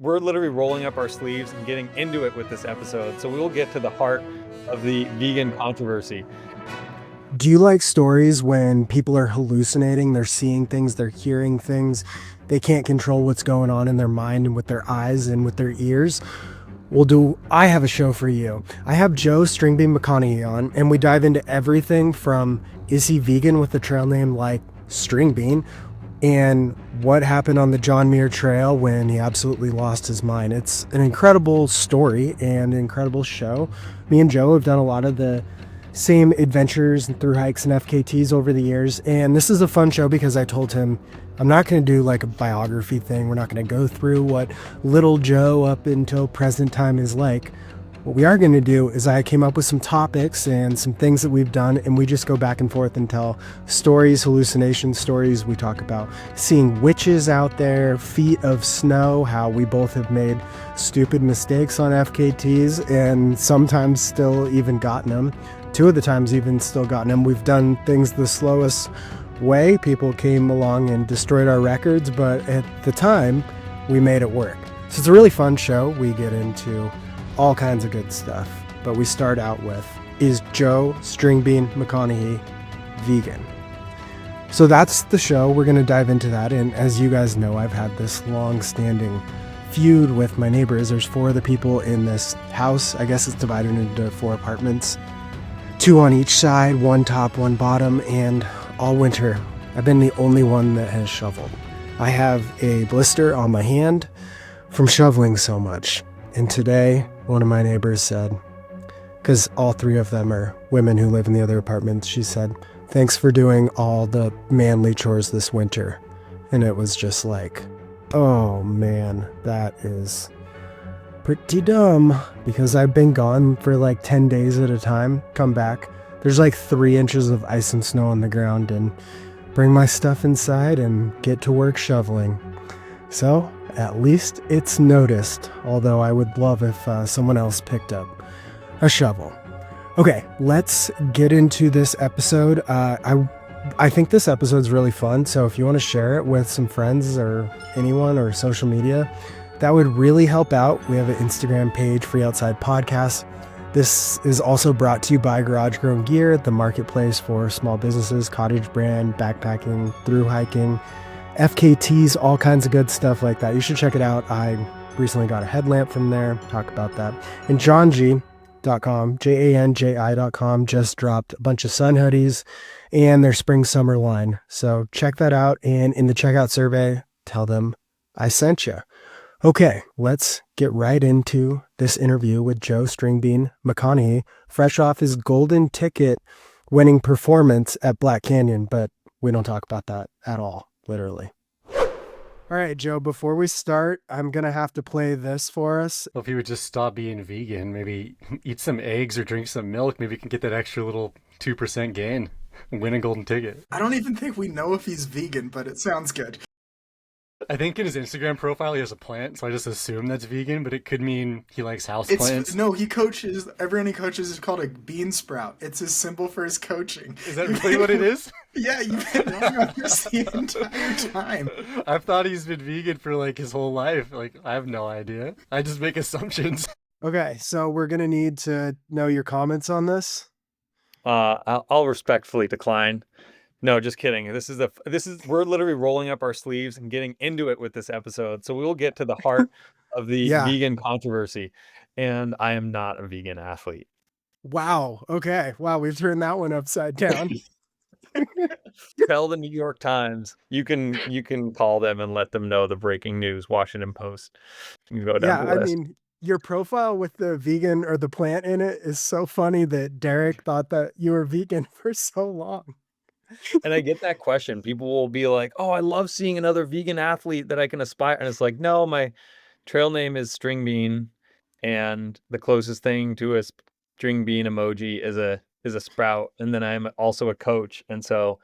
we're literally rolling up our sleeves and getting into it with this episode. So we will get to the heart of the vegan controversy. Do you like stories when people are hallucinating? They're seeing things, they're hearing things. They can't control what's going on in their mind and with their eyes and with their ears. I have a show for you. I have Joe Stringbean McConaughy on, and we dive into everything from is he vegan with a trail name like Stringbean, and what happened on the Muir Trail when he absolutely lost his mind. It's an incredible story and an incredible show. Me and Joe have done a lot of the same adventures and through hikes and FKTs over the years, and this is a fun show because I told him I'm not going to do like a biography thing. We're not going to go through what little Joe up until present time is like. What we are going to do is I came up with some topics and some things that we've done, and we just go back and forth and tell stories, hallucination stories. We talk about seeing witches out there, feet of snow, how we both have made stupid mistakes on FKTs and sometimes still even gotten them. Two of the times even still gotten them. We've done things the slowest way. People came along and destroyed our records, but at the time we made it work. So it's a really fun show. We get into all kinds of good stuff, but we start out with, is Joe Stringbean McConaughy vegan? So that's the show. We're going to dive into that. And as you guys know, I've had this long-standing feud with my neighbors. There's four of the people in this house. I guess it's divided into 4 apartments, 2 on each side, 1 top, 1 bottom, and all winter I've been the only one that has shoveled. I have a blister on my hand from shoveling so much. And today, one of my neighbors said, because all 3 of them are women who live in the other apartments, she said, "Thanks for doing all the manly chores this winter." And it was just like, oh man, that is pretty dumb, because I've been gone for like 10 days at a time, come back, there's like 3 inches of ice and snow on the ground, and bring my stuff inside and get to work shoveling. So at least it's noticed, although I would love if someone else picked up a shovel. Okay, let's get into this episode. I think this episode's really fun, so if you want to share it with some friends or anyone or social media, that would really help out. We have an Instagram page, Free Outside Podcast. This is also brought to you by Garage Grown Gear, the marketplace for small businesses, cottage brand, backpacking, through hiking, FKTs, all kinds of good stuff like that. You should check it out. I recently got a headlamp from there. Talk about that. And JanJi.com, JANJI.com, just dropped a bunch of sun hoodies and their spring summer line. So check that out. And in the checkout survey, tell them I sent you. Okay, let's get right into this interview with Joe Stringbean McConaughy, fresh off his golden ticket winning performance at Black Canyon, but we don't talk about that at all, literally. All right, Joe, before we start, I'm going to have to play this for us. Well, if you would just stop being vegan, maybe eat some eggs or drink some milk, maybe you can get that extra little 2% gain and win a golden ticket. I don't even think we know if he's vegan, but it sounds good. I think in his Instagram profile he has a plant, so I just assume that's vegan, but it could mean he likes houseplants. No, he coaches, everyone he coaches is called a bean sprout. It's his symbol for his coaching. Is that really what it is? Yeah, you've been wrong on this the entire time. I've thought he's been vegan for like his whole life. Like, I have no idea. I just make assumptions. Okay, so we're going to need to know your comments on this. I'll respectfully decline. No, just kidding. We're literally rolling up our sleeves and getting into it with this episode. So we will get to the heart of the vegan controversy. And I am not a vegan athlete. Wow. Okay. Wow. We've turned that one upside down. Tell the New York Times. You can call them and let them know the breaking news. Washington Post. You can go down the list. I mean, your profile with the vegan or the plant in it is so funny that Derek thought that you were vegan for so long. And I get that question. People will be like, "Oh, I love seeing another vegan athlete that I can aspire." And it's like, no, my trail name is Stringbean, and the closest thing to a stringbean emoji is a sprout. And then I'm also a coach, and so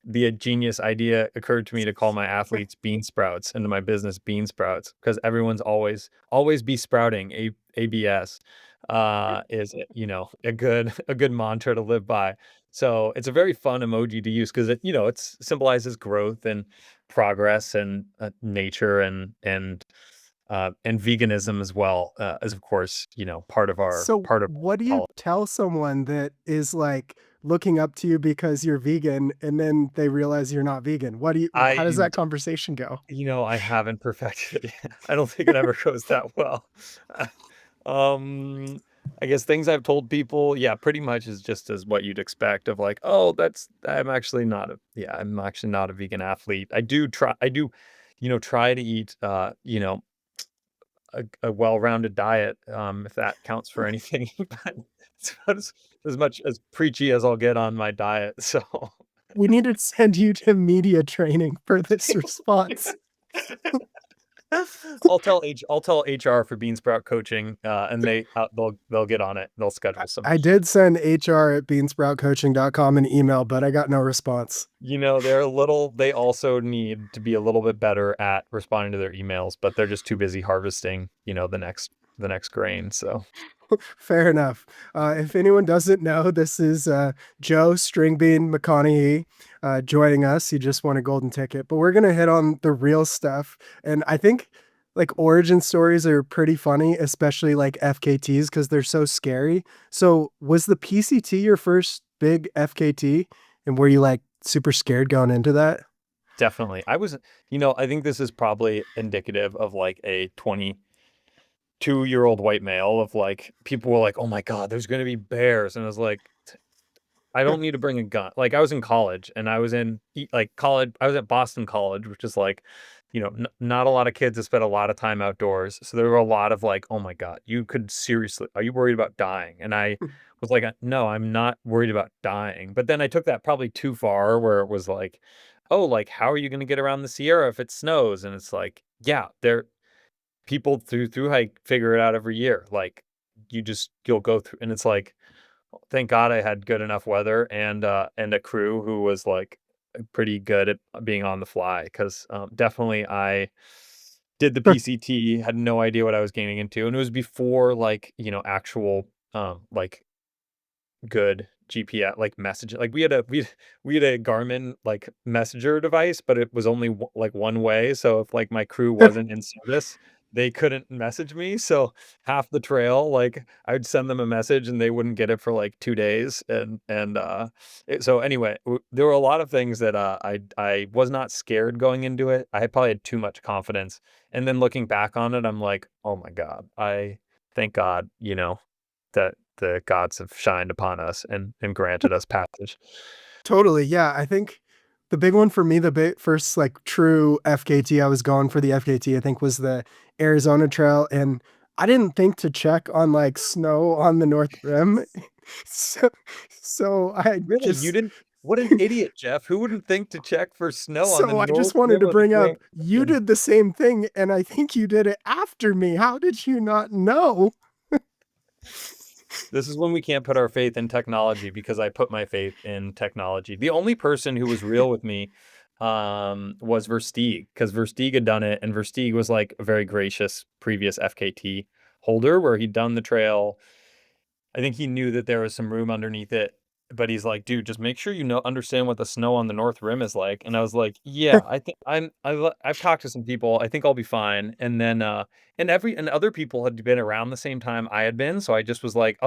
the genius idea occurred to me to call my athletes bean sprouts, and to my business bean sprouts, because everyone's always be sprouting. ABS is a good mantra to live by. So it's a very fun emoji to use because it symbolizes growth and progress and nature and and veganism as well, is of course, So part of what do you politics. tell someone that is like looking up to you because you're vegan and then they realize you're not vegan? How does I that conversation go? I haven't perfected it yet. I don't think it ever goes that well. Um, I guess things I've told people, yeah, pretty much is just as what you'd expect of like, oh, I'm actually not a vegan athlete. I do, try to eat, a well-rounded diet, if that counts for anything. But it's about as much as preachy as I'll get on my diet. So We need to send you to media training for this response. I'll tell HR for Bean Sprout Coaching, and they'll get on it. They'll schedule some. I did send HR@beansproutcoaching.com an email, but I got no response. They also need to be a little bit better at responding to their emails, but they're just too busy harvesting, the next grain. So Fair enough. If anyone doesn't know, this is Joe Stringbean McConaughy joining us. He just won a golden ticket, but we're going to hit on the real stuff. And I think like origin stories are pretty funny, especially like FKTs because they're so scary. So was the PCT your first big FKT? And were you like super scared going into that? definitely, I think this is probably indicative of like a 22-year-old white male of like people were like, oh my God, there's going to be bears. And I was like, I don't need to bring a gun. Like I was in college and I was at Boston College, which is like, not a lot of kids that spent a lot of time outdoors. So there were a lot of like, oh my God, are you worried about dying? And I was like, no, I'm not worried about dying. But then I took that probably too far where it was like, oh, like, how are you going to get around the Sierra if it snows? And it's like, yeah, people through hike figure it out every year. Like you'll go through and it's like, thank God I had good enough weather and a crew who was like pretty good at being on the fly because definitely I did the PCT, had no idea what I was getting into, and it was before like actual like good GPS like message like we had a Garmin like messenger device, but it was only like one way. So if like my crew wasn't in service, they couldn't message me. So half the trail, like I would send them a message and they wouldn't get it for like 2 days. So anyway, there were a lot of things that I was not scared going into it. I probably had too much confidence, and then looking back on it, I'm like, oh my God, I thank God, that the gods have shined upon us and granted us passage. Totally. Yeah. I think the big one for me, first like true FKT, I was going for the FKT, I think was the Arizona Trail. And I didn't think to check on like snow on the North Rim. So, so I Really? You just, didn't? What an idiot, Jeff. Who wouldn't think to check for snow on the so I just north wanted rim to of the bring Grand up, you Canyon? did the same thing. And I think you did it after me. How did you not know? This is when we can't put our faith in technology because I put my faith in technology. The only person who was real with me was Versteeg because Versteeg had done it, and Versteeg was like a very gracious previous FKT holder where he'd done the trail. I think he knew that there was some room underneath it, but he's like, "Dude, just make sure you understand what the snow on the North Rim is like." And I was like, "Yeah, I think I've talked to some people. I think I'll be fine." And then and other people had been around the same time I had been, so I just was like,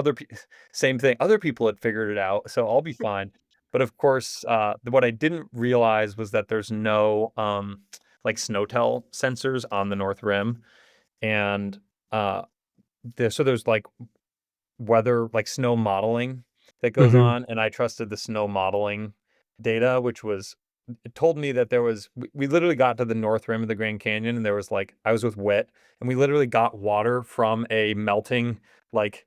same thing. Other people had figured it out, so I'll be fine. But of course, what I didn't realize was that there's no like SnowTel sensors on the North Rim, and there's like weather, like snow modeling that goes Mhm. on, and I trusted the snow modeling data, which was it told me that we literally got to the north rim of the Grand Canyon, and there was like I was with Whit, and we literally got water from a melting like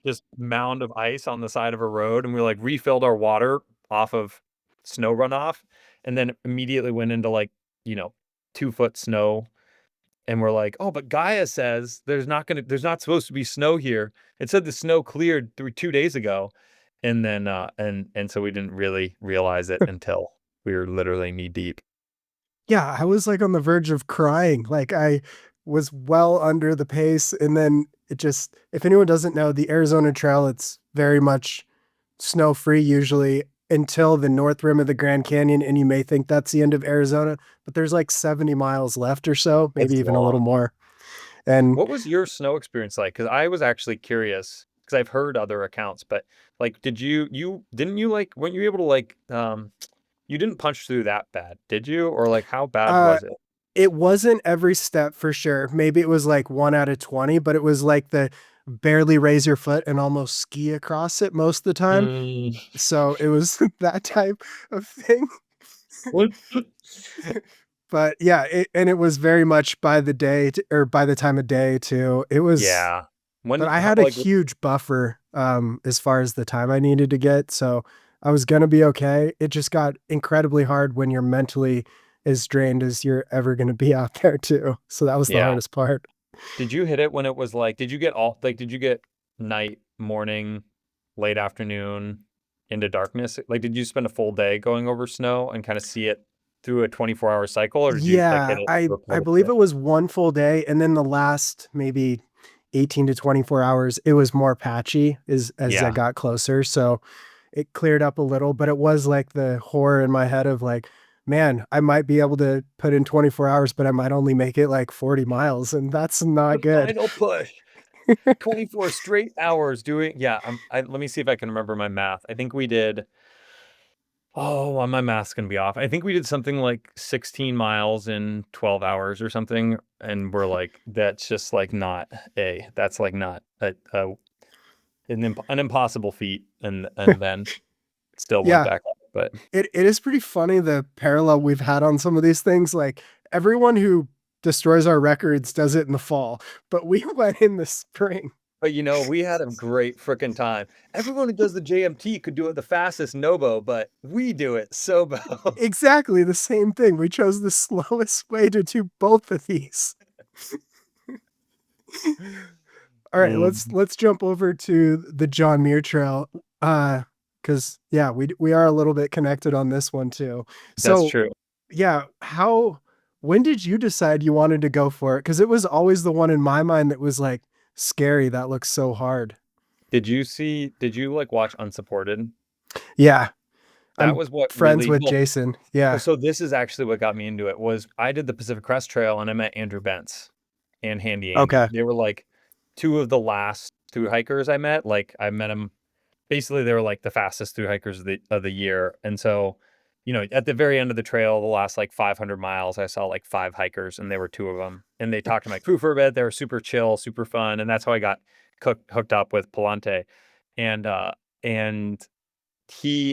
just mound of ice on the side of a road, and we like refilled our water off of snow runoff, and then immediately went into like you know 2 foot snow, and we're like, oh, but Gaia says there's not supposed to be snow here. It said the snow cleared 2 days ago. And then and so we didn't really realize it until we were literally knee deep. Yeah, I was like on the verge of crying. Like I was well under the pace. And then it just, if anyone doesn't know, the Arizona Trail, it's very much snow free usually until the north rim of the Grand Canyon. And you may think that's the end of Arizona, but there's like 70 miles left or so, maybe It's even a little long. more. And What was your snow experience like? Because I was actually curious because I've heard other accounts, but like, didn't you like, weren't you able to like, you didn't punch through that bad, did you? Or like, how bad uh, was it? it wasn't every step for sure. Maybe it was like 1 out of 20, but it was like the barely raise your foot and almost ski across it most of the time. Mm, So it was that type of thing. what? But yeah, and it was very much by the day or by the time of day too. It was, Yeah. but I How, had a like, huge buffer as far as the time I needed to get. So I was gonna be okay. It just got incredibly hard when you're mentally as drained as you're ever gonna be out there too. So that was the yeah. hardest part. Did you hit it when it was like, did you get night, morning, late afternoon into darkness? Like, did you spend a full day going over snow and kind of see it through a 24-hour cycle, or did you like Yeah, hit it I through a I little believe bit? it was one full day, and then the last maybe 18 to 24 hours, it was more patchy as I Yeah. got closer. So it cleared up a little, but it was like the horror in my head of like, man, I might be able to put in 24 hours, but I might only make it like 40 miles, and that's not The good. final push. 24 straight hours doing, yeah. Let me see if I can remember my math. I think we did. Oh, well, my math's gonna be off. I think we did something like 16 miles in 12 hours or something, and we're like, that's just like not that's like not an impossible feat, and then still went Yeah, back up. But it is pretty funny the parallel we've had on some of these things. Like everyone who destroys our records does it in the fall, but we went in the spring. we had a great freaking time. Everyone who does the JMT could do it the fastest Nobo, but we do it Sobo. Exactly the same thing. We chose the slowest way to do both of these. All right, Mm, let's jump over to the John Muir Trail. Because yeah, we are a little bit connected on this one too. that's So true. yeah, how when did you decide you wanted to go for it? Because it was always the one in my mind that was like scary. That looks so hard. Did you like watch Unsupported? Yeah, That I'm was what friends really, with well, Jason. Yeah. so this is actually what got me into it. Was I did the Pacific Crest Trail and I met Andrew Bentz and Handy Andy. Okay. They were like two of the last through hikers I met. Like I met them, basically they were like the fastest through hikers of the year. And so, at the very end of the trail, the last like 500 miles, I saw like five hikers and they were two of them. And they talked to my crew for a bit. They were super chill, super fun. And that's how I got hooked up with Palante. And and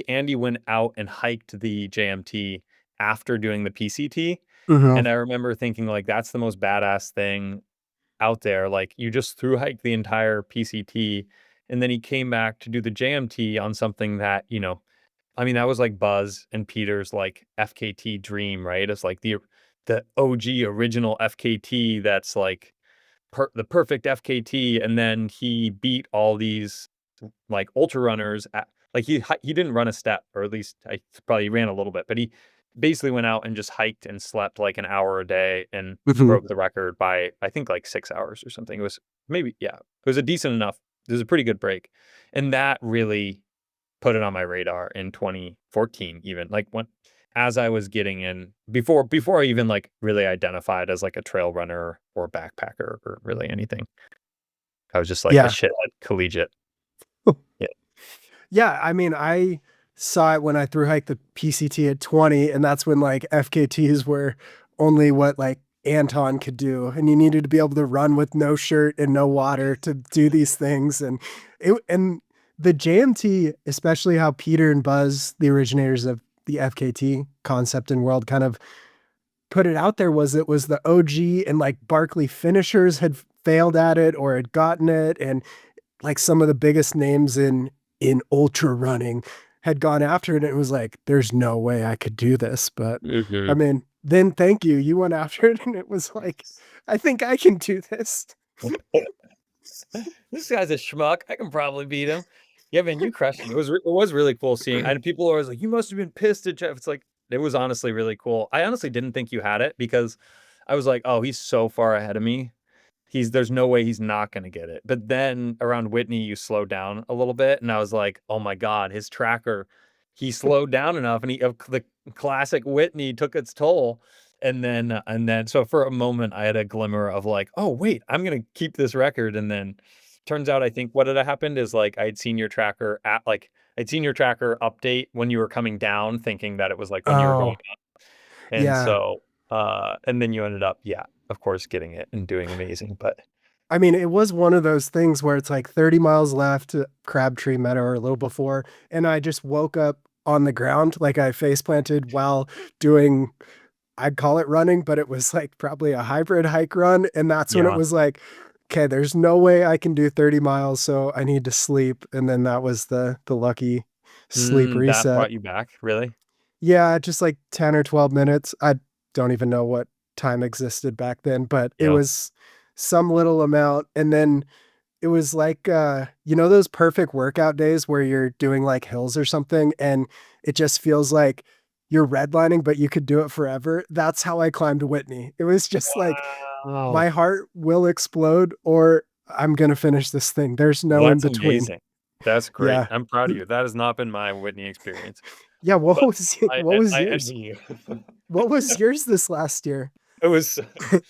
Andy went out and hiked the JMT after doing the PCT. Hmm. And I remember thinking like, that's the most badass thing out there. Like you just through hiked the entire PCT, and then he came back to do the JMT on something that, I mean, that was like Buzz and Peter's like FKT dream, right? It's like the OG original FKT that's like the perfect FKT, and then he beat all these like ultra runners like he didn't run a step, or at least I probably ran a little bit, but he basically went out and just hiked and slept like an hour a day and Hmm. broke the record by I think like 6 hours or something. It was maybe, yeah, it was a decent enough. It was a pretty good break, and that really put it on my radar in 2014, even like when as I was getting in before I even like really identified as like a trail runner or backpacker or really anything. I was just like a Yeah. shithead collegiate. Yeah. Yeah, I mean, I saw it when I through hiked the PCT at 20, and that's when like FKTs were only what like Anton could do, and you needed to be able to run with no shirt and no water to do these things. And the JMT, especially how Peter and Buzz, the originators of the FKT concept and world, kind of put it out there was it was the OG, and like Barkley finishers had failed at it or had gotten it, and like some of the biggest names in ultra running had gone after it, and it was like there's no way I could do this. But I Mhm. mean, then thank you, you went after it, and it was like I think I can do this. This guy's a schmuck. I can probably beat him. Yeah, man, you crushed him. It was really cool seeing. And people are always like, "You must have been pissed at Jeff." It's like it was honestly really cool. I honestly didn't think you had it because I was like, "Oh, he's so far ahead of me. There's no way he's not going to get it." But then around Whitney, you slowed down a little bit, and I was like, "Oh my God, his tracker, he slowed down enough, and the classic Whitney took its toll." And then so for a moment, I had a glimmer of like, "Oh, wait, I'm gonna keep this record," and then turns out I think what had happened is, like, I'd seen your tracker update when you were coming down thinking that it was, like, when you were going Oh, up, and yeah. so, and then you ended up, yeah, of course, getting it and doing amazing, but I mean, it was one of those things where it's like 30 miles left to Crabtree Meadow or a little before, and I just woke up on the ground, like I face planted while doing, I'd call it running, but it was like probably a hybrid hike run. And that's when it yeah. was like, okay, there's no way I can do 30 miles, so I need to sleep. And then that was the lucky sleep That reset. brought you back, really? Yeah, just like 10 or 12 minutes. I don't even know what time existed back then, but it Yeah. was some little amount. And then it was like, those perfect workout days where you're doing like hills or something and it just feels like you're redlining, but you could do it forever. That's how I climbed Whitney. It was just like Wow. my heart will explode or I'm going to finish this thing. There's no in That's between. amazing. That's great. Yeah. I'm proud of you. That has not been my Whitney experience, Yeah. What but was, what was I yours? envy you. What was yours this last year? It was oh,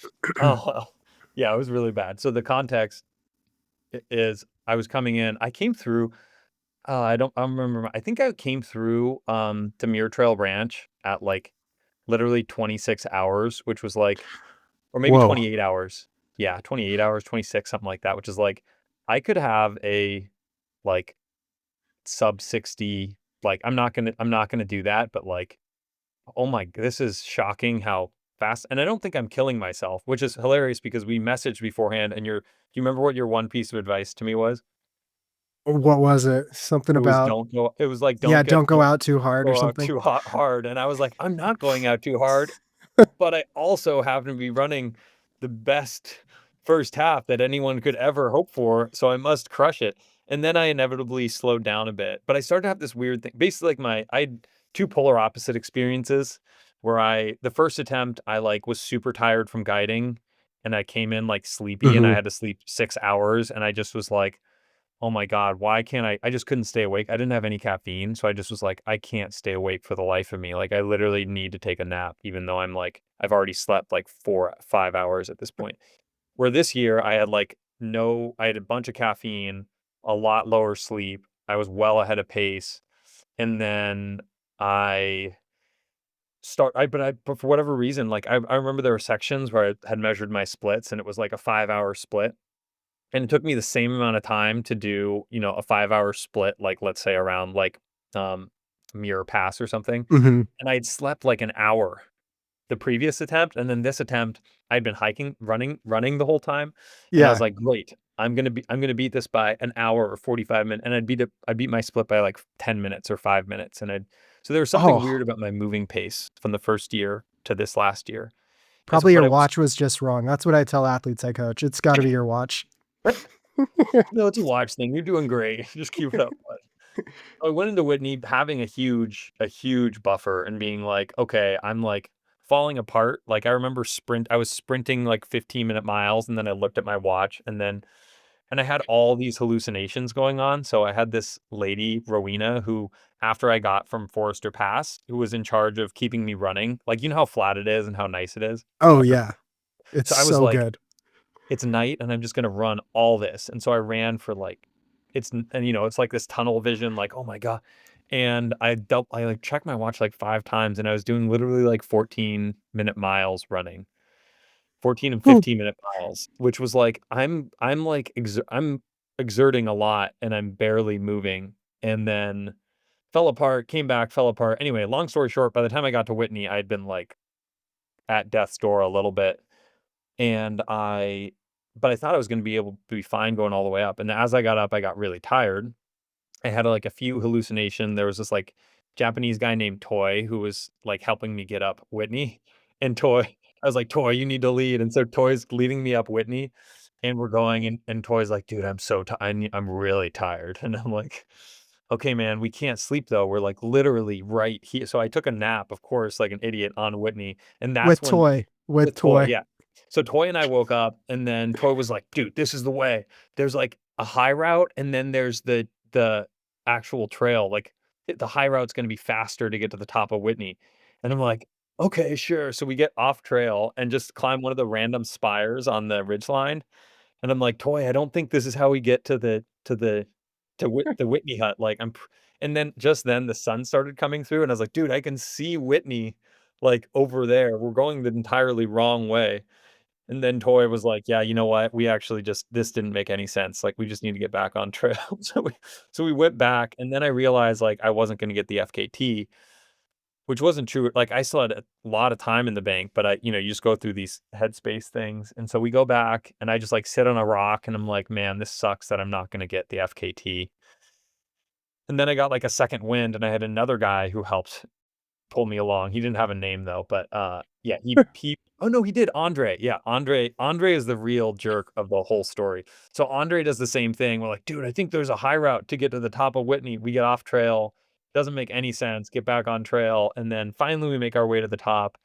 well, yeah, it was really bad. So the context is I was coming in. I came through. I don't remember. I think I came through to Muir Trail Ranch at like literally 26 hours, which was like, or maybe Whoa. 28 hours. Yeah, 28 hours, 26, something like that, which is like I could have a like sub 60. Like I'm not gonna do that, but like, oh my, this is shocking how fast. And I don't think I'm killing myself, which is hilarious because we messaged beforehand and do you remember what your one piece of advice to me was? What was it? Something about, It was like, yeah, don't go don't out too hard or go out something. too hard. And I was like, I'm not going out too hard, but I also happen to be running the best first half that anyone could ever hope for, so I must crush it. And then I inevitably slowed down a bit, but I started to have this weird thing. Basically, like I had two polar opposite experiences where the first attempt, I like was super tired from guiding and I came in like sleepy and I Hmm. had to sleep 6 hours and I just was like, oh my God, why can't I just couldn't stay awake. I didn't have any caffeine. So I just was like, I can't stay awake for the life of me. Like I literally need to take a nap, even though I've already slept like 5 hours at this point. Where this year I had like I had a bunch of caffeine, a lot lower sleep. I was well ahead of pace. And then I but for whatever reason, like I remember there were sections where I had measured my splits and it was like a 5 hour split. And it took me the same amount of time to do, a 5 hour split, like, let's say around, like, um, Mirror Pass or something, Hmm. and I'd slept, like, an hour the previous attempt, and then this attempt, I'd been hiking, running the whole time, and I was Yeah. like, "Great. I'm gonna beat this by an hour or 45 minutes," and I beat my split by, like, 10 minutes or 5 minutes, so there was something Oh, weird about my moving pace from the first year to this last year, and so probably but your I was watch was just wrong. That's what I tell athletes I coach. It's got to be your watch. No, it's a watch thing. You're doing great. Just keep it up. I went into Whitney having a huge buffer and being like, "Okay, I'm, like, falling apart." Like, I was sprinting, like, 15-minute miles, and then I looked at my watch, and I had all these hallucinations going on. So I had this lady, Rowena, who, after I got from Forester Pass, who was in charge of keeping me running. Like, you know how flat it is and how nice it is? Oh, yeah. It's So I was so like, good. it's night and I'm just gonna run all this. And so I ran for like it's like this tunnel vision, like, oh my God. And I like checked my watch like 5 times and I was doing literally like 14-minute miles running. 14 and Whew. 15-minute miles, which was like I'm exerting a lot and I'm barely moving. And then fell apart, came back, fell apart. Anyway, long story short, by the time I got to Whitney, I'd been like at death's door a little bit. And but I thought I was gonna be able to be fine going all the way up, and as I got up, I got really tired. I had, like, a few hallucination. There was this, like, Japanese guy named Toy who was, like, helping me get up Whitney, and Toy I was like, "Toy, you need to lead," and so Toy's leading me up Whitney, and we're going, and Toy's like, "Dude, I'm so ti I'm really tired," and I'm like, "Okay, man, we can't sleep, though. We're, like, literally right here." So I took a nap, of course, like an idiot on Whitney, and that's With when toy. With with Toy, toy. yeah. So Toy and I woke up, and then Toy was like, "Dude, this is the way. There's, like, a high route, and then there's the actual trail. Like, the high route's gonna be faster to get to the top of Whitney." And I'm like, okay, sure. So we get off trail and just climb one of the random spires on the ridgeline. And I'm like, "Toy, I don't think this is how we get to the Whitney hut." Like, and then just then the sun started coming through and I was like, "Dude, I can see Whitney like over there. We're going the entirely wrong way." And then Toy was like, "Yeah, you know what? We actually just this didn't make any sense. Like, we just need to get back on trail." So we went back and then I realized like I wasn't gonna get the FKT, which wasn't true. Like, I still had a lot of time in the bank, but you just go through these headspace things. And so we go back and I just like sit on a rock and I'm like, man, this sucks that I'm not going to get the FKT. And then I got like a second wind and I had another guy who helped pull me along. He didn't have a name though, but yeah, he oh no, he did. Andre. Yeah, Andre is the real jerk of the whole story. So Andre does the same thing. We're like, dude, I think there's a high route to get to the top of Whitney. We get off trail. Doesn't make any sense. Get back on trail. And then finally we make our way to the top.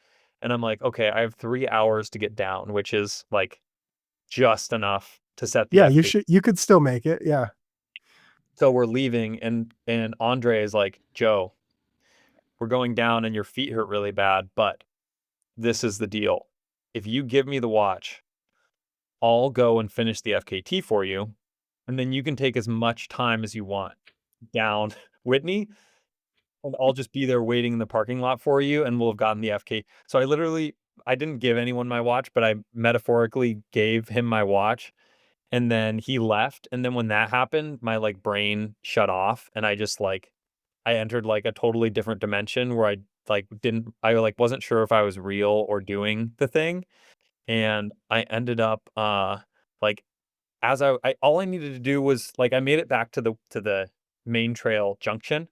And I'm like, okay, I have 3 hours to get down, which is like just enough to set the Yeah, FK. you could still make it. Yeah. So we're leaving and Andre is like, Joe, we're going down and your feet hurt really bad, but this is the deal. If you give me the watch, I'll go and finish the FKT for you, and then you can take as much time as you want down Whitney, and I'll just be there waiting in the parking lot for you, and we'll have gotten the FK. So I didn't give anyone my watch, but I metaphorically gave him my watch, and then he left. And then when that happened, my like brain shut off, and I entered like a totally different dimension where I like wasn't sure if I was real or doing the thing. And I ended up like as I all I needed to do was like I made it back to the main trail junction.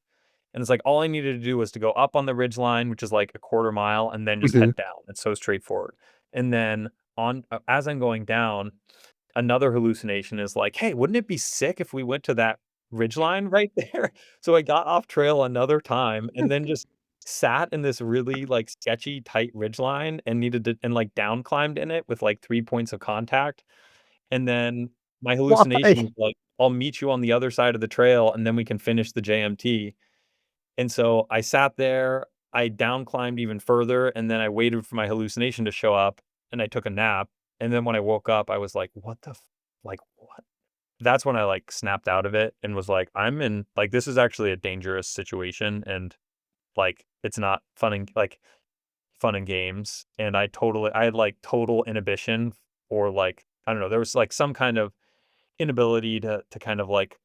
And it's like all I needed to do was to go up on the ridge line, which is like a quarter mile, and then just Mhm. head down. It's so straightforward. And then on as I'm going down, another hallucination is like, "Hey, wouldn't it be sick if we went to that ridgeline right there?" So I got off trail another time and then just sat in this really, like, sketchy, tight ridgeline and needed to and, like, down climbed in it with, like, 3 points of contact, and then my hallucination Why? was like, "I'll meet you on the other side of the trail, and then we can finish the JMT." And so I sat there, I down climbed even further, and then I waited for my hallucination to show up, and I took a nap, and then when I woke up, I was like, "What the f like, what?" That's when I, like, snapped out of it and was like, "I'm in like, this is actually a dangerous situation, and, like, it's not fun and games," and I had, like, total inhibition or, like, I don't know, there was, like, some kind of inability to kind of, like,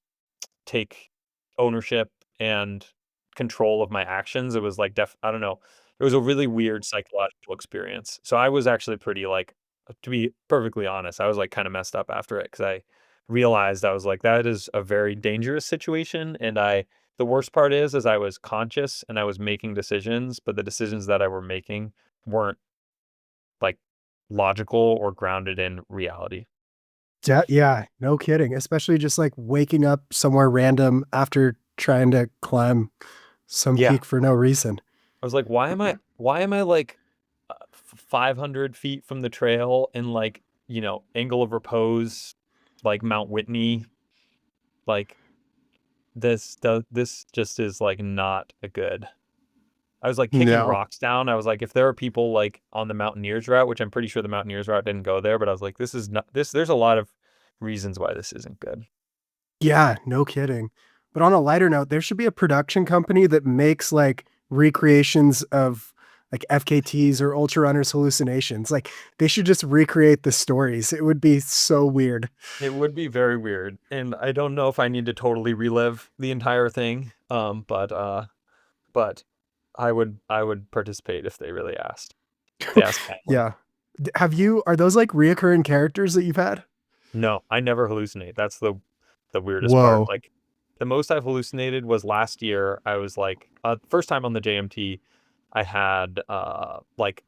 take ownership and control of my actions. It was like I don't know. It was a really weird psychological experience. So I was actually pretty like to be perfectly honest, I was like kind of messed up after it because I realized I was like, that is a very dangerous situation. And the worst part is I was conscious and I was making decisions, but the decisions that I were making weren't like logical or grounded in reality. Yeah, no kidding. Especially just like waking up somewhere random after trying to climb some Yeah. peak for no reason. I was like, why am I like 500 feet from the trail in like, angle of repose, like Mount Whitney, like this just is like not a good. I was like kicking No. rocks down. I was like, if there are people like on the Mountaineers route, which I'm pretty sure the Mountaineers route didn't go there, but I was like, this is not this. There's a lot of reasons why this isn't good. Yeah, no kidding. But on a lighter note, there should be a production company that makes like recreations of like FKTs or Ultra Runners hallucinations. Like they should just recreate the stories. It would be so weird. It would be very weird, and I don't know if I need to totally relive the entire thing. But I would participate if they really asked. They asked kindly. Yeah. Are those like reoccurring characters that you've had? No, I never hallucinate. That's the weirdest part. Whoa. Like the most I've hallucinated was last year. I was like first time on the JMT, I had like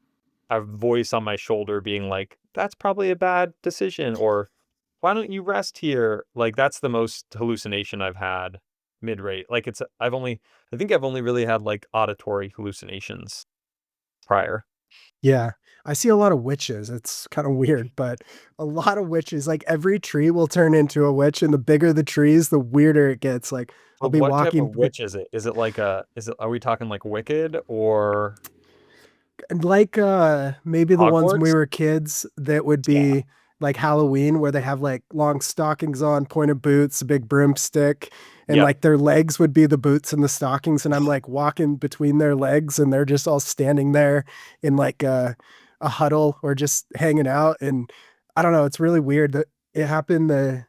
a voice on my shoulder being like, "That's probably a bad decision," or "Why don't you rest here?" Like that's the most hallucination I've had mid-rate. Like I think I've only really had like auditory hallucinations prior. Yeah. I see a lot of witches. It's kind of weird, but a lot of witches, like every tree will turn into a witch, and the bigger the trees, the weirder it gets. Like I'll But be what type walking of witch is it? Is it are we talking like Wicked or Like maybe the ones when we Hogwarts? were kids that would Yeah. be like Halloween where they have like long stockings on, pointed boots, a big broomstick, and Yep. like their legs would be the boots and the stockings, and I'm like walking between their legs and they're just all standing there in like a huddle or just hanging out. And I don't know, it's really weird that it happened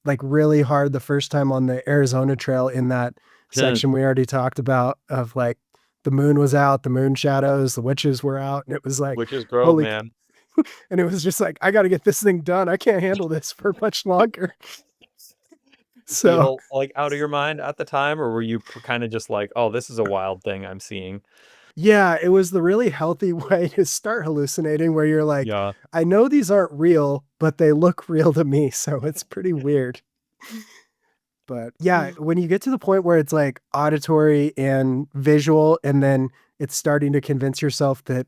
like really hard the first time on the Arizona Trail in that Hmm. section we already talked about of like the moon was out, the moon shadows, the witches were out, and it was like, Witch's Grove, holy, man. and it was just like, I got to get this thing done. I can't handle this for much longer. So, Feel like out of your mind at the time, or were you kind of just like, oh, this is a wild thing I'm seeing? yeah, it was the really healthy way to start hallucinating where you're like, Yeah. I know these aren't real, but they look real to me. So it's pretty weird. But yeah, when you get to the point where it's like auditory and visual, and then it's starting to convince yourself that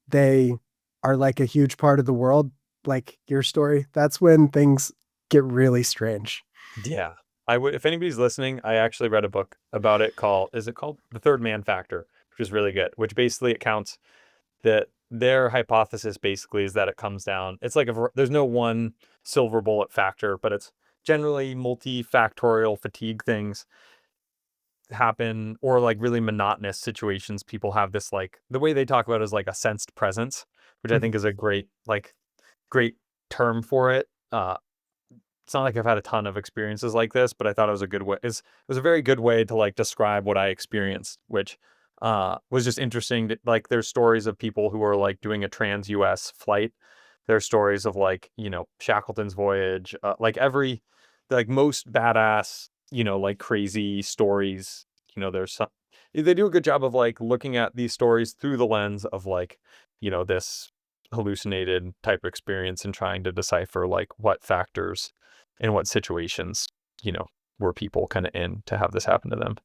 they are like a huge part of the world, like your story, that's when things get really strange. Yeah. I would, if anybody's listening, I actually read a book about it called, is it called The Third Man Factor, which is really good, which basically accounts that their hypothesis basically is that it comes down, it's like there's no one silver bullet factor, but it's generally multifactorial fatigue things happen, or like really monotonous situations. People have this, like, the way they talk about it is like a sensed presence, which I think Mhm. is a great term for it. It's not like I've had a ton of experiences like this, but I thought it was a good way. It was a very good way to like describe what I experienced, which was just interesting. Like, there's stories of people who are like doing a trans US flight. There's stories of like, Shackleton's voyage, like most badass, like crazy stories. There's some, they do a good job of like looking at these stories through the lens of like, this hallucinated type experience and trying to decipher like what factors in what situations, you know, were people kind of in to have this happen to them.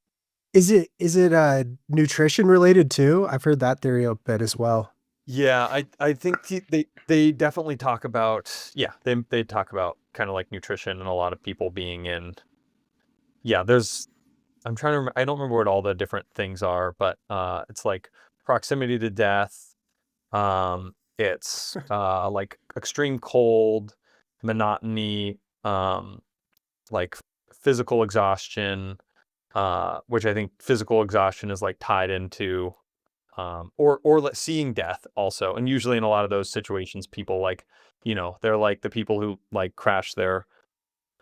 Is it nutrition related too? I've heard that theory a bit as well. Yeah, I think they definitely talk about, yeah, they talk about kind of like nutrition and a lot of people being in, yeah, there's, I'm trying to remember, I don't remember what all the different things are, but it's like proximity to death, it's like extreme cold, monotony, like physical exhaustion, which I think physical exhaustion is like tied into, seeing death also. And usually in a lot of those situations, people like, they're like the people who like crash their,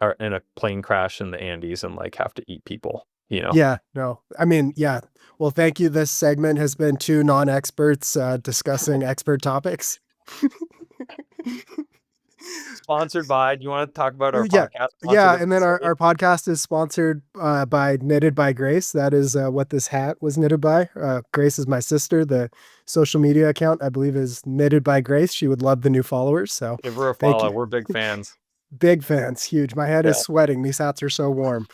are in a plane crash in the Andes and like have to eat people. Yeah, no. I mean, yeah. Well, thank you. This segment has been two non-experts discussing expert topics. Sponsored by, do you want to talk about our Yeah. podcast sponsor Yeah. this And then our episode? podcast is sponsored by Knitted by Grace. That is what this hat was knitted by. Grace is my sister. The social media account, I believe, is Knitted by Grace. She would love the new followers. So Give her a thank follow. you. We're big fans. Big fans. Huge. My head is Yeah. sweating. These hats are so warm.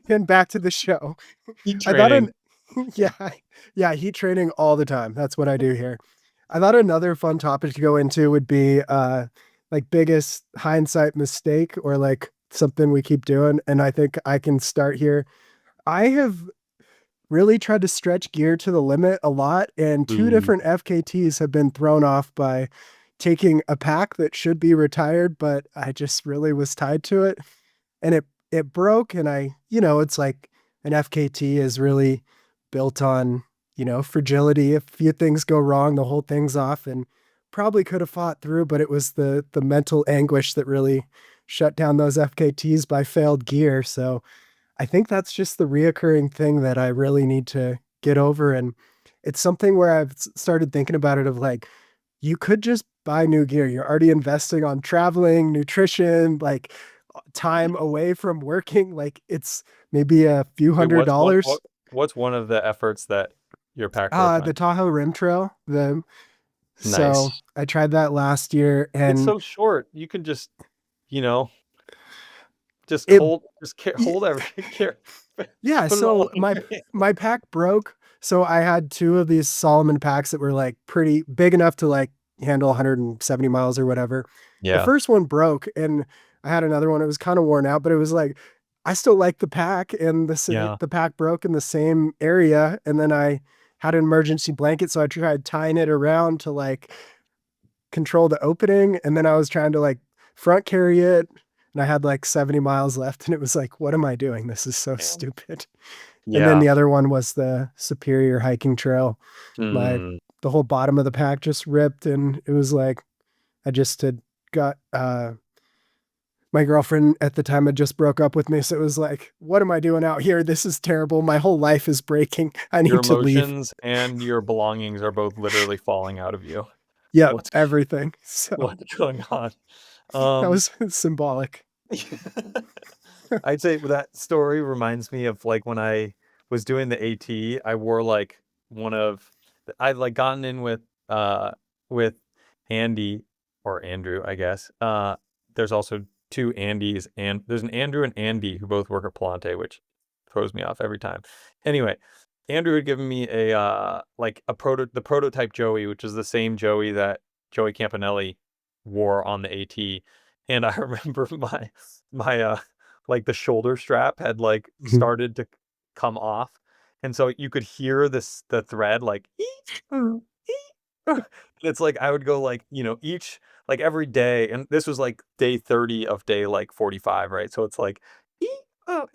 And back to the show. Heat I thought training. an yeah, yeah, heat training all the time. That's what I do here. I thought another fun topic to go into would be like biggest hindsight mistake or like something we keep doing. And I think I can start here. I have really tried to stretch gear to the limit a lot, and two Ooh. different FKTs have been thrown off by taking a pack that should be retired, but I just really was tied to it and it broke. And it's like an FKT is really built on, fragility. If a few things go wrong, the whole thing's off, and probably could have fought through, but it was the mental anguish that really shut down those FKTs by failed gear. So I think that's just the reoccurring thing that I really need to get over. And it's something where I've started thinking about it of like, you could just buy new gear. You're already investing on traveling, nutrition, like time away from working. Like it's maybe a few Wait, hundred dollars. what's one of the efforts that your pack broke The on? Tahoe Rim Trail. So Nice. I tried that last year It's and so short. You can just, you know, just it hold, hold everything. yeah, Put it all so in my your hand. my pack broke. So I had two of these Solomon packs that were like pretty big enough to like handle 170 miles or whatever. The Yeah. first one broke and I had another one. It was kind of worn out, but it was like I still like the pack and Yeah. the pack broke in the same area and then I had an emergency blanket, so I tried tying it around to like control the opening, and then I was trying to like front carry it, and I had like 70 miles left, and it was like, what am I doing? This is so Man. stupid. And then Yeah. the other one was the Superior hiking trail. My Mm. the whole bottom of the pack just ripped, and it was like I just had got my girlfriend at the time had just broke up with me, so it was like, what am I doing out here? This is terrible. My whole life is breaking. I Your need to leave. emotions and your belongings are both literally falling out of you. Yep, What's everything. So what's going on? that Um, was symbolic. I'd say that story reminds me of like when I was doing the AT, I wore like one of I'd like gotten in with Andy or Andrew, I guess. There's also two Andys, and there's an Andrew and Andy who both work at Palante, which throws me off every time. Anyway, Andrew had given me a like the prototype Joey, which is the same Joey that Joey Campanelli wore on the AT. And I remember my like the shoulder strap had like Mhm. started to come off. And so you could hear the thread like and it's like I would go like, each like every day, and this was like day 30 of day like 45, right? So it's like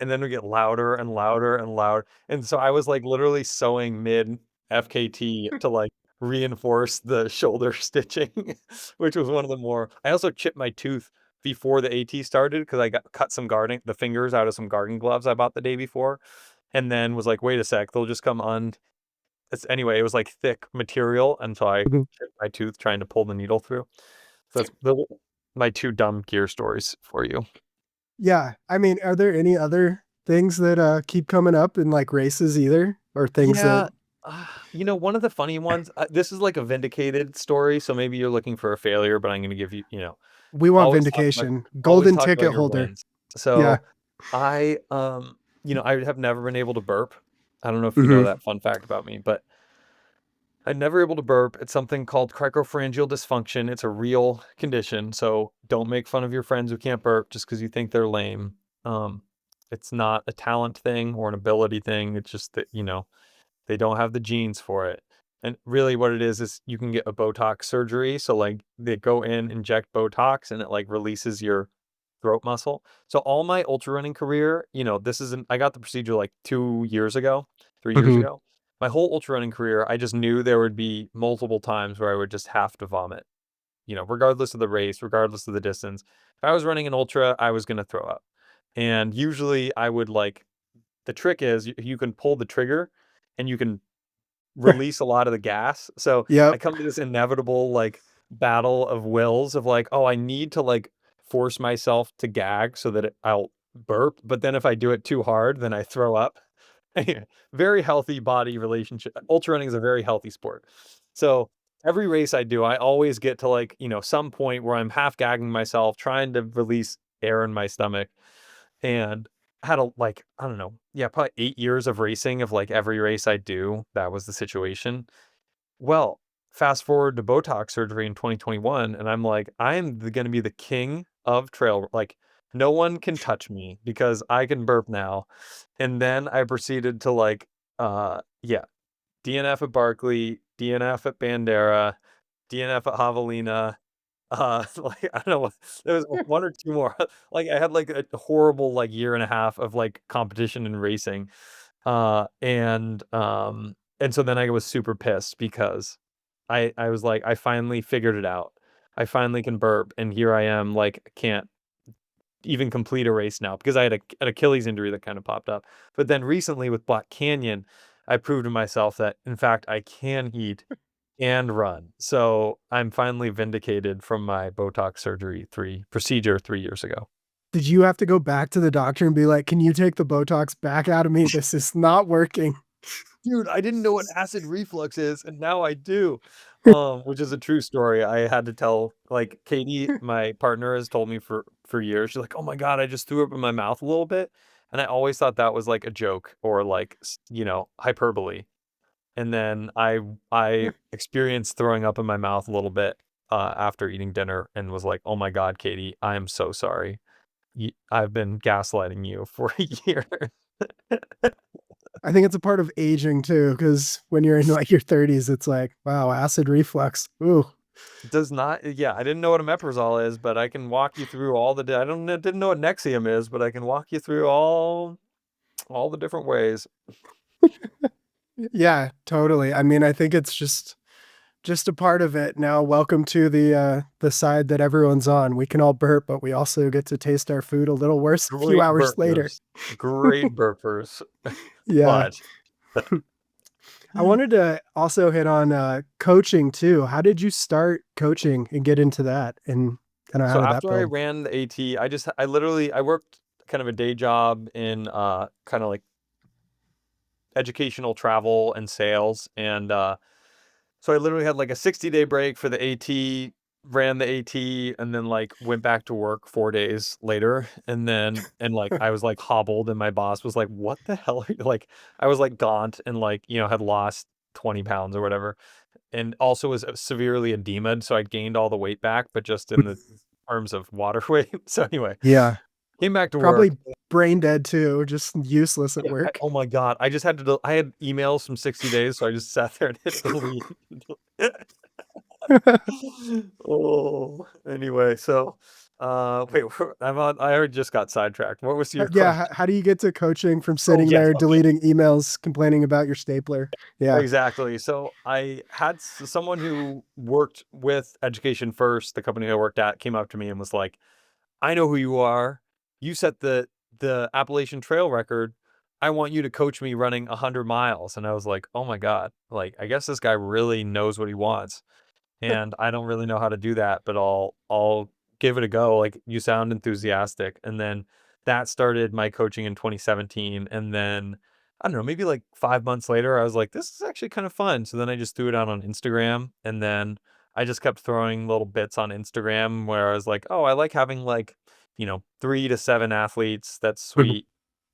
and then we get louder and louder and louder. And so I was like literally sewing mid FKT to like reinforce the shoulder stitching, which was one of the more. I also chipped my tooth before the AT started because I got cut the fingers out of some garden gloves I bought the day before, and then was like, wait a sec, they'll just come on. Anyway, it was like thick material, and so I Mhm. chipped my tooth trying to pull the needle through. So that's my two dumb gear stories for you. Yeah. I mean, are there any other things that keep coming up in like races either? Or things that Yeah. One of the funny ones, this is like a vindicated story, so maybe you're looking for a failure, but I'm going to give you, we want always talk about vindication? always Golden talk about ticket your holder. wins. Yeah. So I have never been able to burp. I don't know if you know Hmm. that fun fact about me, but I'm never able to burp. It's something called cricopharyngeal dysfunction. It's a real condition, so don't make fun of your friends who can't burp just because you think they're lame. Um, it's not a talent thing or an ability thing. It's just that, they don't have the genes for it. And really what it is you can get a Botox surgery. So like they go in, inject Botox, and it like releases your throat muscle. So all my ultra running career, I got the procedure like 2 years ago, 3 years Hmm. ago. My whole ultra running career, I just knew there would be multiple times where I would just have to vomit, regardless of the race, regardless of the distance. If I was running an ultra, I was going to throw up. And usually I would like, the trick is you can pull the trigger and you can release a lot of the gas. So I Yep. come to this inevitable like battle of wills of like, oh, I need to like force myself to gag so that I'll burp. But then if I do it too hard, then I throw up. Very healthy body relationship. Ultra running is a very healthy sport. So every race I do, I always get to like, some point where I'm half gagging myself, trying to release air in my stomach. And had a like, I don't know, yeah, probably 8 years of racing of like every race I do, that was the situation. Well, fast forward to Botox surgery in 2021, and I'm like, I'm going to be the king of trail. Like, no one can touch me because I can burp now. And then I proceeded to like, yeah, DNF at Barkley, DNF at Bandera, DNF at Javelina, like, I don't know, there was one or two more. Like, I had, like, a horrible, like, year and a half of, like, competition and racing, and so then I was super pissed because I was like, "I finally figured it out. I finally can burp, and here I am, like, can't even complete a race now," because I had an Achilles injury that kinda popped up. But then recently with Black Canyon, I proved to myself that, in fact, I can eat and run. So I'm finally vindicated from my Botox surgery procedure 3 years ago. Did you have to go back to the doctor and be like, can you take the Botox back out of me? This is not working. Dude, I didn't know what acid reflux is, and now I do. Which is a true story. I had to tell like Katie, my partner, has told me for years. She's like, "Oh my God, I just threw up in my mouth a little bit." And I always thought that was like a joke or like, hyperbole. And then I experienced throwing up in my mouth a little bit after eating dinner and was like, "Oh my God, Katie, I am so sorry. I've been gaslighting you for a year." I think it's a part of aging too, because when you're in like your 30s, it's like, wow, acid reflux. Ooh. Does not, yeah, I didn't know what omeprazole is, but I can walk you through all the, didn't know what Nexium is, but I can walk you through all the different ways. Yeah, totally. I mean, I think it's just a part of it. Now, welcome to the side that everyone's on. We can all burp, but we also get to taste our food a little worse a few Great hours later. burpers. Great burpers. Yeah. But I wanted to also hit on coaching too. How did you start coaching and get into that? And kind of how so did that after I build? ran the AT, I literally I worked kind of a day job in kind of like educational travel and sales. And so I literally had like a 60-day break for the AT, ran the AT, and then like went back to work 4 days later. And like I was like hobbled, and my boss was like, "What the hell?" Are you? Like I was like gaunt and like, had lost 20 pounds or whatever. And also was severely edemaed. So I'd gained all the weight back, but just in the terms of water weight. So anyway, Yeah. came back to work. Probably brain dead too, just useless at Yeah, work. oh my God. I just had I had emails from 60 days, so I just sat there and hit delete. Oh, anyway, so wait, I already just got sidetracked. What was your Yeah, question? how do you get to coaching from Oh, sitting yes, there okay. deleting emails complaining about your stapler? Yeah. Exactly. So I had someone who worked with Education First, the company I worked at, came up to me and was like, "I know who you are. You set the Appalachian Trail record. I want you to coach me running 100 miles." And I was like, "Oh my God. Like, I guess this guy really knows what he wants." And I don't really know how to do that, but I'll give it a go. Like, you sound enthusiastic. And then that started my coaching in 2017. And then I don't know, maybe like 5 months later, I was like, this is actually kind of fun. So then I just threw it out on Instagram. And then I just kept throwing little bits on Instagram where I was like, oh, I like having like, 3 to 7 athletes. That's sweet.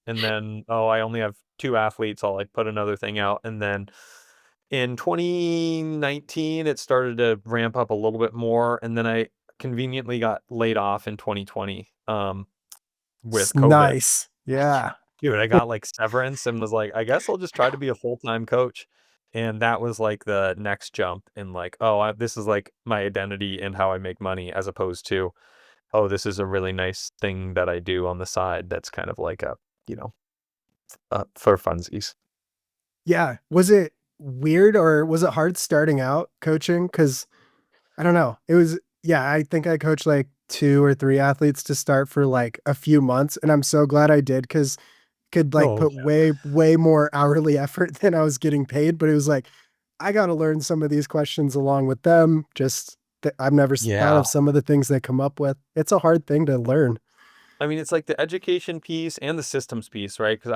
And then, oh, I only have 2 athletes. I'll like put another thing out. And then in 2019, it started to ramp up a little bit more, and then I conveniently got laid off in 2020, with COVID. Nice. Yeah. Dude, I got, like, severance and was like, "I guess I'll just try to be a full-time coach," and that was, like, the next jump in, like, "Oh, this is, like, my identity and how I make money," as opposed to, "Oh, this is a really nice thing that I do on the side that's kind of like you know, for funsies." Yeah. Was it weird or was it hard starting out coaching? Because I don't know. It was, yeah, I think I coached like two or three athletes to start for like a few months. And I'm so glad I did because could like Oh, put way more hourly effort than I was getting paid. But it was like, I got to learn some of these questions along with them. Just that I've never thought yeah. of some of the things they come up with. It's a hard thing to learn. I mean, it's like the education piece and the systems piece, right? Because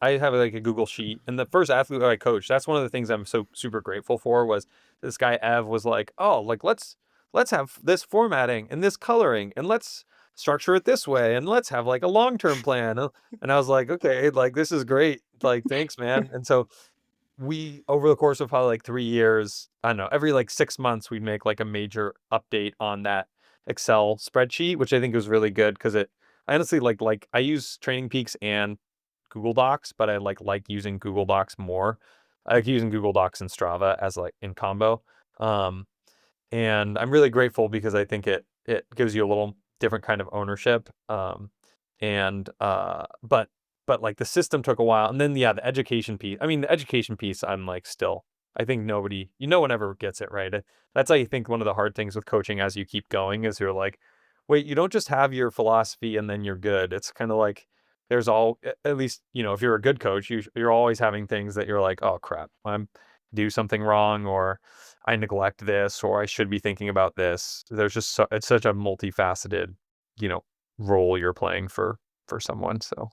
I have like a Google sheet, and the first athlete that I coached, that's one of the things I'm so super grateful for was this guy Ev was like, oh, like let's have this formatting and this coloring, and let's structure it this way, and let's have like a long-term plan. And I was like, okay, like this is great, like thanks, man. And so we over the course of probably like 3 years, I don't know, every like 6 months we'd make like a major update on that Excel spreadsheet, which I think was really good because I honestly like I use Training Peaks and Google Docs, but I like using Google Docs more. I like using Google Docs and Strava as like in combo. Um, and I'm really grateful because I think it gives you a little different kind of ownership. And but like the system took a while, and then yeah, the education piece. I mean, the education piece, I'm like still. I think nobody, no one ever gets it right. That's I think one of the hard things with coaching as you keep going is you're like, wait, you don't just have your philosophy and then you're good. It's kind of like there's at least if you're a good coach, you're always having things that you're like, oh crap, I'm do something wrong, or I neglect this, or I should be thinking about this. There's just it's such a multifaceted, you know, role you're playing for someone. So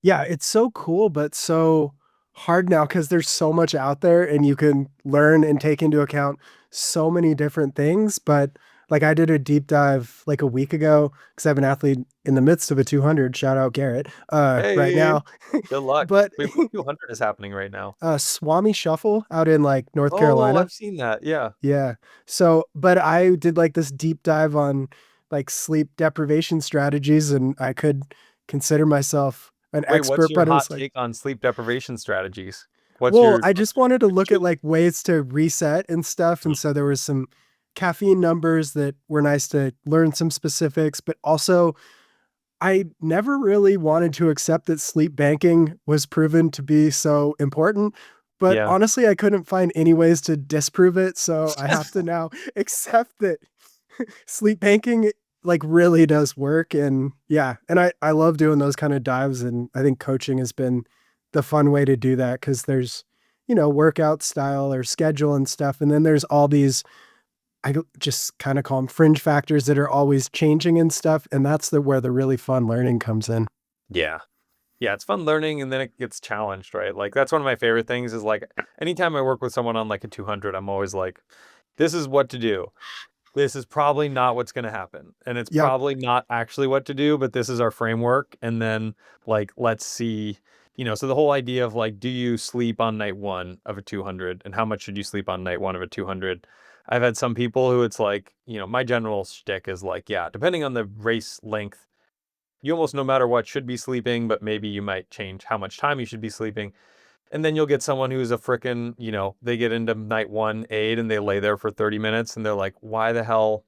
Yeah, it's so cool, but so hard now because there's so much out there and you can learn and take into account so many different things. But like I did a deep dive like a week ago because I have an athlete in the midst of a 200, shout out Garrett, right hey, now. good luck. But Wait, what 200 is happening right now? Swami Shuffle out in like North Oh, Carolina. I've seen that. Yeah. Yeah. So, but I did like this deep dive on like sleep deprivation strategies, and I could consider myself an Wait, what's expert, your but it hot was like, take on sleep deprivation strategies? What's well, your I just wanted to look at like ways to reset and stuff. And so there was some caffeine numbers that were nice to learn some specifics, but also I never really wanted to accept that sleep banking was proven to be so important. But yeah. honestly, I couldn't find any ways to disprove it. So I have to now accept that sleep banking like really does work. And yeah, and I love doing those kind of dives. And I think coaching has been the fun way to do that because there's, workout style or schedule and stuff. And then there's all these I just kind of call them fringe factors that are always changing and stuff. And that's where the really fun learning comes in. Yeah. Yeah, it's fun learning and then it gets challenged, right? Like that's one of my favorite things is like anytime I work with someone on like a 200, I'm always like, this is what to do. This is probably not what's going to happen. And it's Yep. probably not actually what to do, but this is our framework. And then like, let's see, so the whole idea of like, do you sleep on night one of a 200 and how much should you sleep on night one of a 200? I've had some people who it's like, my general shtick is like, yeah, depending on the race length, you almost no matter what should be sleeping, but maybe you might change how much time you should be sleeping. And then you'll get someone who's a frickin', they get into night one aid and they lay there for 30 minutes and they're like, why the hell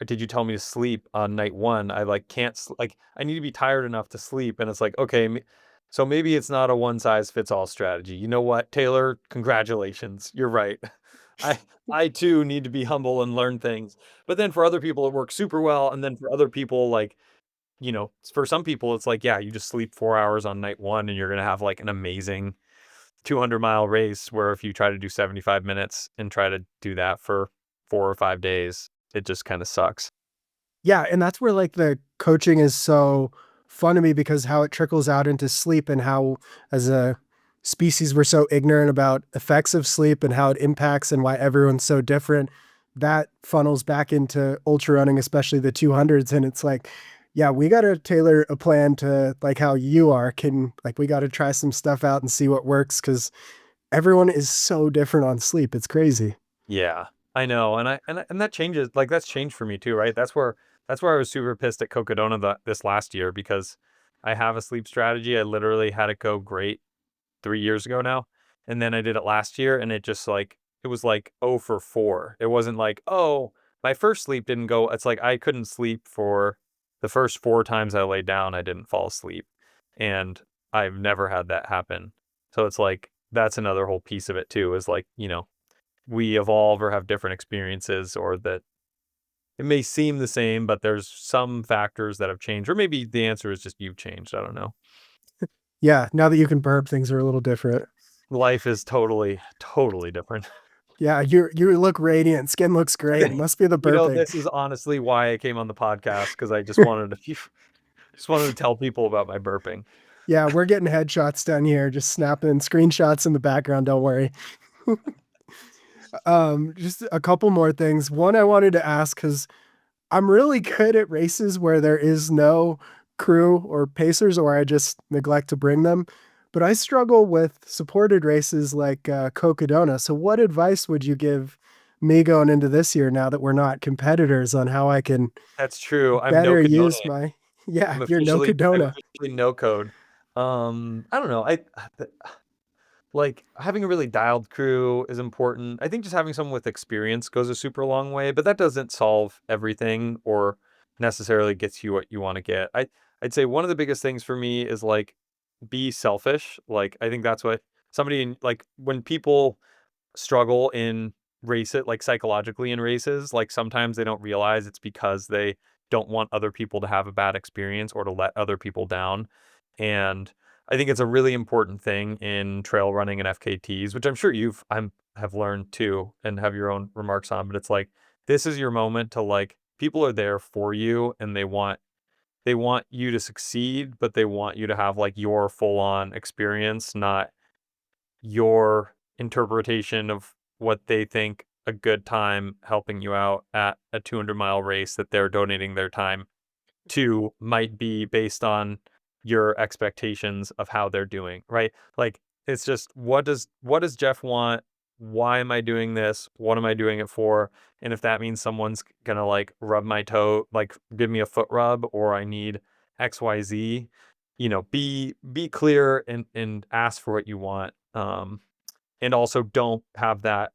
did you tell me to sleep on night one? I like can't, like, I need to be tired enough to sleep. And it's like, okay, so maybe it's not a one size fits all strategy. You know what, Taylor? Congratulations. You're right. I, I too need to be humble and learn things. But then for other people, it works super well. And then for other people, like, for some people, it's like, yeah, you just sleep 4 hours on night one and you're going to have like an amazing 200-mile race where if you try to do 75 minutes and try to do that for 4 or 5 days, it just kind of sucks. Yeah. And that's where like the coaching is so fun to me because how it trickles out into sleep and how as a species we're so ignorant about effects of sleep and how it impacts and why everyone's so different. That funnels back into ultra running, especially the 200s. And it's like, yeah, we got to tailor a plan to like how you are. We got to try some stuff out and see what works because everyone is so different on sleep. It's crazy. Yeah, I know. And that changes, like that's changed for me too, right? That's where I was super pissed at Cocodona this last year because I have a sleep strategy. I literally had it go great 3 years ago now. And then I did it last year and it just like, it was like 0 for 4. It wasn't like, oh, my first sleep didn't go. It's like I couldn't sleep for the first 4 times I laid down. I didn't fall asleep. And I've never had that happen. So it's like, that's another whole piece of it too, is like, we evolve or have different experiences or that it may seem the same, but there's some factors that have changed. Or maybe the answer is just you've changed. I don't know. Yeah. Now that you can burp, things are a little different. Life is totally, totally different. Yeah. You look radiant. Skin looks great. It must be the burping. This is honestly why I came on the podcast because I just wanted to tell people about my burping. Yeah, we're getting headshots done here, just snapping screenshots in the background. Don't worry. Just a couple more things. One, I wanted to ask because I'm really good at races where there is no crew or pacers, or I just neglect to bring them. But I struggle with supported races like Cocodona. So, what advice would you give me going into this year now that we're not competitors on how I can That's true. I'm no better Cadona. use my, yeah, I'm you're no I'm Codona. officially no code. I don't know. Like having a really dialed crew is important. I think just having someone with experience goes a super long way, but that doesn't solve everything or necessarily gets you what you want to get. I'd say one of the biggest things for me is like be selfish. Like I think that's what somebody like when people struggle in race it like psychologically in races, like sometimes they don't realize it's because they don't want other people to have a bad experience or to let other people down. And I think it's a really important thing in trail running and FKTs, which I'm sure have learned too and have your own remarks on, but it's like this is your moment to like people are there for you and they want you to succeed, but they want you to have like your full on experience, not your interpretation of what they think a good time helping you out at a 200-mile race that they're donating their time to might be based on your expectations of how they're doing, right? Like it's just what does Jeff want? Why am I doing this? What am I doing it for? And if that means someone's gonna like rub my toe, like give me a foot rub, or I need XYZ, be clear and ask for what you want. And also don't have that.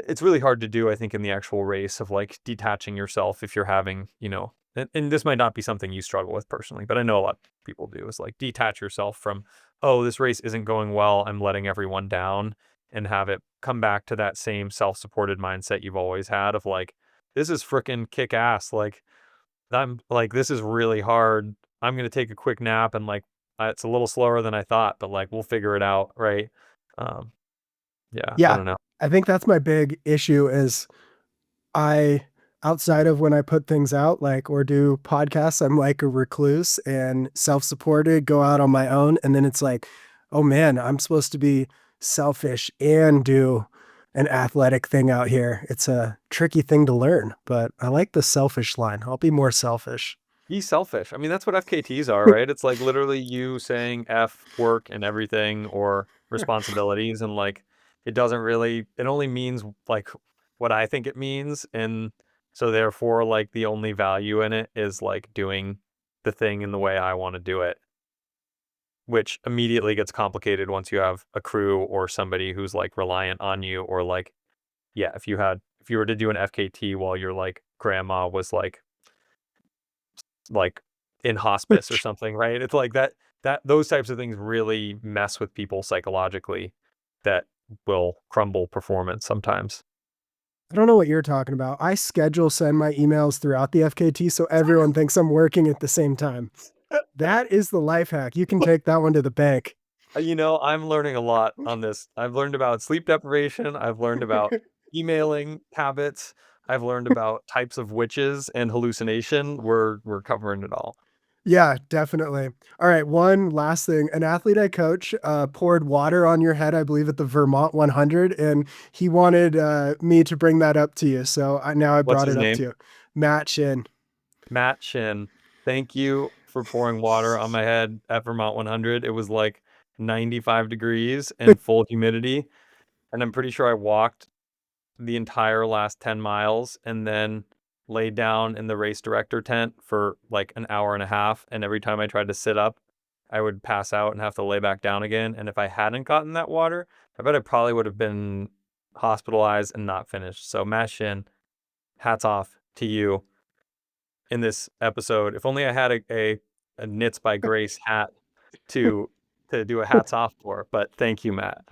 It's really hard to do, I think, in the actual race of like detaching yourself if you're having, and this might not be something you struggle with personally, but I know a lot of people do, is like detach yourself from, oh, this race isn't going well, I'm letting everyone down, and have it come back to that same self-supported mindset you've always had of like, this is freaking kick ass. Like, I'm like, this is really hard. I'm going to take a quick nap and like, it's a little slower than I thought, but like, we'll figure it out. Right. Um, yeah, I Yeah, don't know. I think that's my big issue is I outside of when I put things out, like, or do podcasts, I'm like a recluse and self-supported, go out on my own. And then it's like, oh man, I'm supposed to be selfish and do an athletic thing out here. It's a tricky thing to learn, but I like the selfish line. I'll be more selfish. Be selfish. I mean, that's what FKTs are, right? It's like literally you saying F work and everything or responsibilities. And like, it only means like what I think it means. And so therefore, like the only value in it is like doing the thing in the way I want to do it, which immediately gets complicated once you have a crew or somebody who's like reliant on you, or like, yeah, if you were to do an FKT while your like grandma was like in hospice or something, right? It's like that those types of things really mess with people psychologically, that will crumble performance sometimes. I don't know what you're talking about. I schedule send my emails throughout the FKT so everyone thinks I'm working at the same time. That is the life hack. You can take that one to the bank. I'm learning a lot on this. I've learned about sleep deprivation. I've learned about emailing habits. I've learned about types of witches and hallucination. We're covering it all. Yeah, definitely. All right, one last thing. An athlete I coach poured water on your head, I believe, at the Vermont 100, and he wanted me to bring that up to you. So now I What's brought his it up name? to you. Matt Shin. Matt Shin. Thank you for pouring water on my head at Vermont 100. It was like 95 degrees and full humidity. And I'm pretty sure I walked the entire last 10 miles and then laid down in the race director tent for like an hour and a half. And every time I tried to sit up, I would pass out and have to lay back down again. And if I hadn't gotten that water, I bet I probably would have been hospitalized and not finished. So, Matt Shin, hats off to you in this episode. If only I had a Knits by Grace hat to do a hats off for. But thank you, Matt.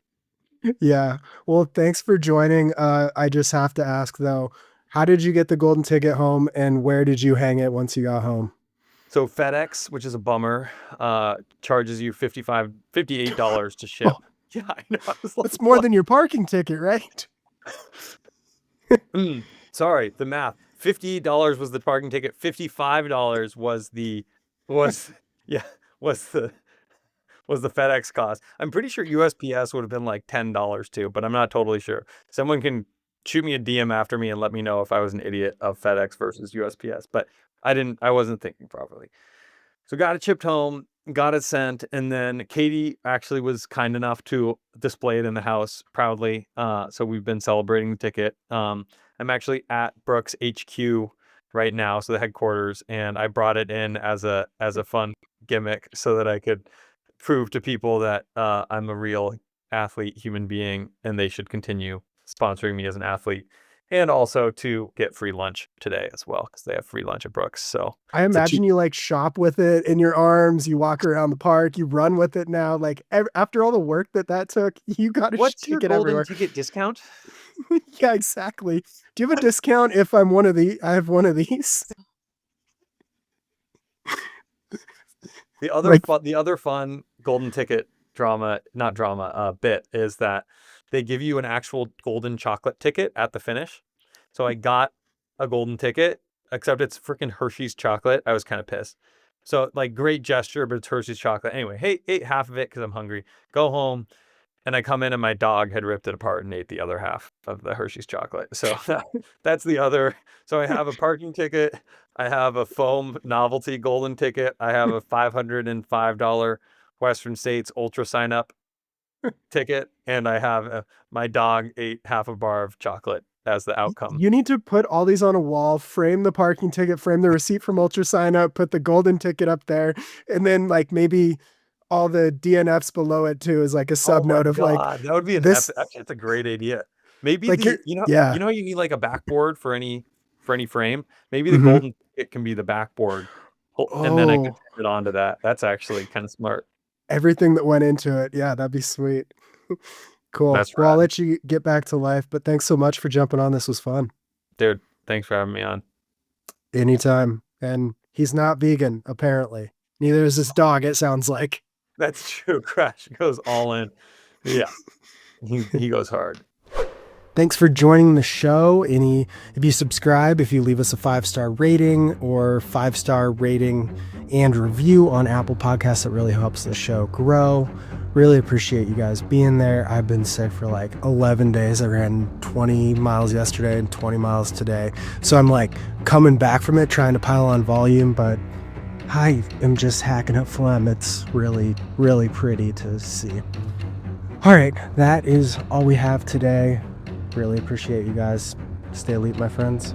Yeah. Well, thanks for joining. I just have to ask though, how did you get the golden ticket home and where did you hang it once you got home? So FedEx, which is a bummer, charges you $58 to ship. Oh, Yeah, I know. I was like, that's more what? than your parking ticket, right? Sorry, the math. $58 was the parking ticket. $55 was yeah was the FedEx cost. I'm pretty sure USPS would have been like $10 too, but I'm not totally sure. Someone can shoot me a DM after me and let me know if I was an idiot of FedEx versus USPS. But I wasn't thinking properly. So got it shipped home, got it sent, and then Katie actually was kind enough to display it in the house proudly. So we've been celebrating the ticket. I'm actually at Brooks HQ right now, so the headquarters, and I brought it in as a fun gimmick so that I could prove to people that I'm a real athlete, human being, and they should continue sponsoring me as an athlete. And also to get free lunch today as well, because they have free lunch at Brooks. So I it's a imagine cheap. you like shop with it in your arms, you walk around the park, you run with it now. Like after all the work that took, you got to What's your take it golden everywhere. ticket discount? Yeah, exactly. Do you have a discount if I have one of these? Like, The other fun golden ticket not drama, bit is that they give you an actual golden chocolate ticket at the finish. So I got a golden ticket, except it's freaking Hershey's chocolate. I was kind of pissed. So like great gesture, but it's Hershey's chocolate. Anyway, hey, ate half of it because I'm hungry. Go home. And I come in and my dog had ripped it apart and ate the other half of the Hershey's chocolate. So that's the other. So I have a parking ticket. I have a foam novelty golden ticket. I have a $505 Western States Ultra sign up ticket. And I have my dog ate half a bar of chocolate as the outcome. You need to put all these on a wall, frame the parking ticket, frame the receipt from Ultra sign up, put the golden ticket up there, and then like maybe all the DNFs below it too is like a sub note of like that would be an this. actually, that's a great idea. Maybe Like yeah. you know how you need like a backboard for any frame. Maybe the Mhm. golden ticket can be the backboard, and then I could Oh, tap it onto that. That's actually kind of smart. everything that went into it. Yeah, that'd be sweet. Cool. That's Well, I'll rad, let you get back to life, but thanks so much for jumping on. This was fun. dude. Thanks for having me on. Anytime. And he's not vegan, apparently. Neither is this dog, it sounds like. That's true. Crash goes all in. Yeah, he goes hard. Thanks for joining the show. If you subscribe, if you leave us a 5-star rating or 5-star rating and review on Apple Podcasts, it really helps the show grow. Really appreciate you guys being there. I've been sick for like 11 days. I ran 20 miles yesterday and 20 miles today. So I'm like coming back from it, trying to pile on volume, but I am just hacking up phlegm. It's really, really pretty to see. All right, that is all we have today. Really appreciate you guys. Stay elite, my friends.